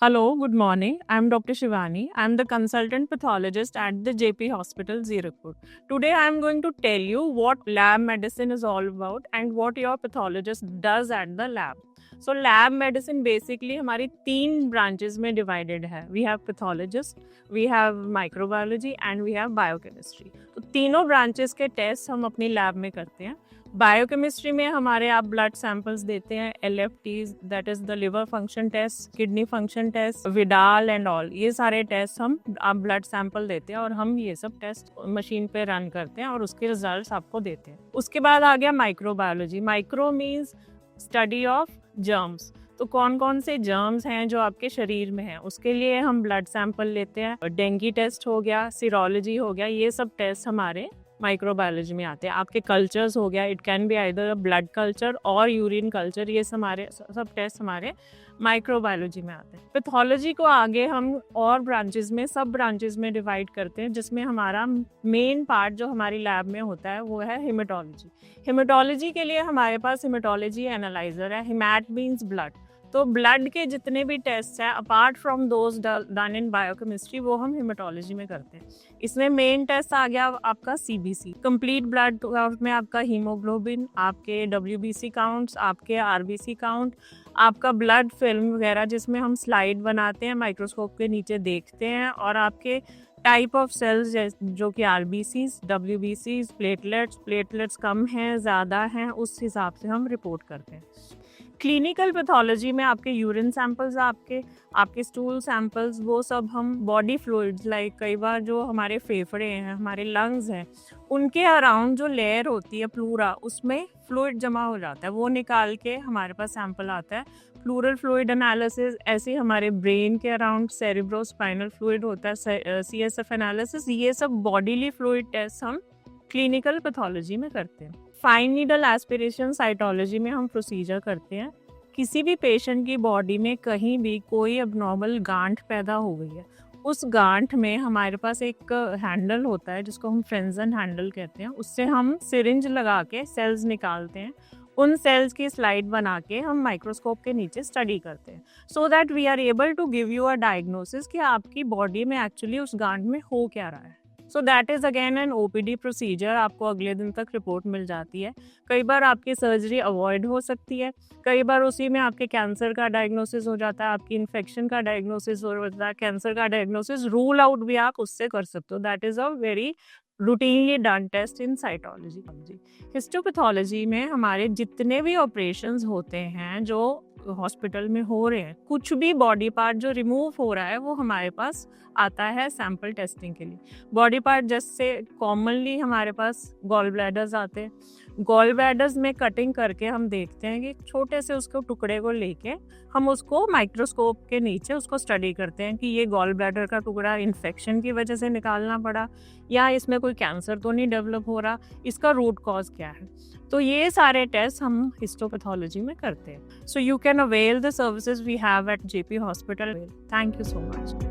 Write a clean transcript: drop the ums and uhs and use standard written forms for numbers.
Hello, good morning. I'm Dr. Shivani. I'm the consultant pathologist at the JP Hospital, Zirakpur. Today, I'm going to tell you what lab medicine is all about and what your pathologist does at the lab. So, lab medicine basically हमारी 3 branches में divided है. We have pathologist, we have microbiology and we have biochemistry. तो तीनों branches के test हम अपनी lab में करते हैं. बायोकेमिस्ट्री में हमारे आप ब्लड सैंपल्स देते हैं, LFTs that is the liver function test, kidney function test, Widal and all, ये सारे टेस्ट हम आप ब्लड सैंपल देते हैं और हम ये सब टेस्ट मशीन पे रन करते हैं और उसके रिजल्ट्स आपको देते हैं. उसके बाद आ गया microbiology. Micro means study of germs. तो कौन कौन से जर्म्स हैं जो आपके शरीर में हैं, उसके लिए हम ब्लड सैंपल लेते हैं. डेंगू टेस्ट हो गया, सीरोलॉजी हो गया, ये सब टेस्ट हमारे माइक्रोबायोलॉजी में आते हैं. आपके कल्चर्स हो गया, it can be either blood culture और यूरिन कल्चर, ये सब टेस्ट हमारे माइक्रोबायोलॉजी में आते हैं. पैथोलॉजी को आगे हम और ब्रांचेस में, सब ब्रांचेस में डिवाइड करते हैं, जिसमें हमारा मेन पार्ट जो हमारी लैब में होता है वो है हेमेटोलॉजी. हेमेटोलॉजी के लिए हमारे पास हेमेटोलॉजी एनालाइजर है. हिमैट मीन्स ब्लड. तो ब्लड के जितने भी टेस्ट हैं apart from those done in biochemistry, वो हम हेमेटोलॉजी में करते हैं. इसमें मेन टेस्ट आ गया आपका CBC, कंप्लीट ब्लड काउंट में आपका हीमोग्लोबिन, आपके WBC काउंट्स, आपके RBC काउंट, आपका ब्लड फिल्म वगैरह जिसमें हम स्लाइड बनाते हैं, माइक्रोस्कोप के नीचे देखते हैं, और आपके टाइप ऑफ सेल्स जो कि RBCs, WBCs, प्लेटलेट्स कम हैं ज़्यादा हैं, उस हिसाब से हम रिपोर्ट करते हैं. क्लिनिकल पैथोलॉजी में आपके यूरिन सैंपल्स, आपके स्टूल सैंपल्स, वो सब हम बॉडी फ्लूइड्स लाइक कई बार जो हमारे फेफड़े हैं, हमारे लंग्स हैं, उनके अराउंड जो लेयर होती है प्लूरा, उसमें फ्लूइड जमा हो जाता है, वो निकाल के हमारे पास सैंपल आता है. प्लूरल फ्लूइड एनालिसिस, ऐसे हमारे ब्रेन के अराउंड सेरिब्रोस्पाइनल फ्लूइड होता है, CSF एनालिसिस, ये सब बॉडीली फ्लूइड टेस्ट हम क्लिनिकल पैथोलॉजी में करते हैं. फाइन नीडल एस्पिरेशन साइटोलॉजी में हम प्रोसीजर करते हैं. किसी भी पेशेंट की बॉडी में कहीं भी कोई अबनॉर्मल गांठ पैदा हो गई है, उस गांठ में हमारे पास एक हैंडल होता है जिसको हम फ्रेंजन हैंडल कहते हैं. उससे हम सिरिंज लगा के सेल्स निकालते हैं. उन सेल्स की स्लाइड बना के हम माइक्रोस्कोप के नीचे स्टडी करते हैं, so that we are able to give you a diagnosis कि आपकी बॉडी में एक्चुअली उस गांठ में हो क्या रहा है. So that is again an OPD procedure. आपको अगले दिन तक रिपोर्ट मिल जाती है. कई बार आपकी सर्जरी अवॉइड हो सकती है, कई बार उसी में आपके कैंसर का डायग्नोसिस हो जाता है, आपकी इन्फेक्शन का डायग्नोसिस हो जाता है, कैंसर का डायग्नोसिस रूल आउट भी आप उससे कर सकते हो. That is a very routinely done test in cytology. Histopathology में हमारे जितने भी ऑपरेशंस होते हैं जो हॉस्पिटल में हो रहे हैं, कुछ भी बॉडी पार्ट जो रिमूव हो रहा है वो हमारे पास आता है सैंपल टेस्टिंग के लिए. बॉडी पार्ट जैसे कॉमनली हमारे पास गॉल ब्लैडर्स आते हैं. गॉल ब्लैडर्स में कटिंग करके हम देखते हैं कि छोटे से उसको टुकड़े को लेके हम उसको माइक्रोस्कोप के नीचे उसको स्टडी करते हैं कि ये गॉल ब्लैडर का टुकड़ा इन्फेक्शन की वजह से निकालना पड़ा या इसमें कोई कैंसर तो नहीं डेवलप हो रहा, इसका रूट कॉज क्या है. तो ये सारे टेस्ट हम हिस्टोपैथोलॉजी में करते हैं. So you can avail the services we have at JP hospital. Thank you so much.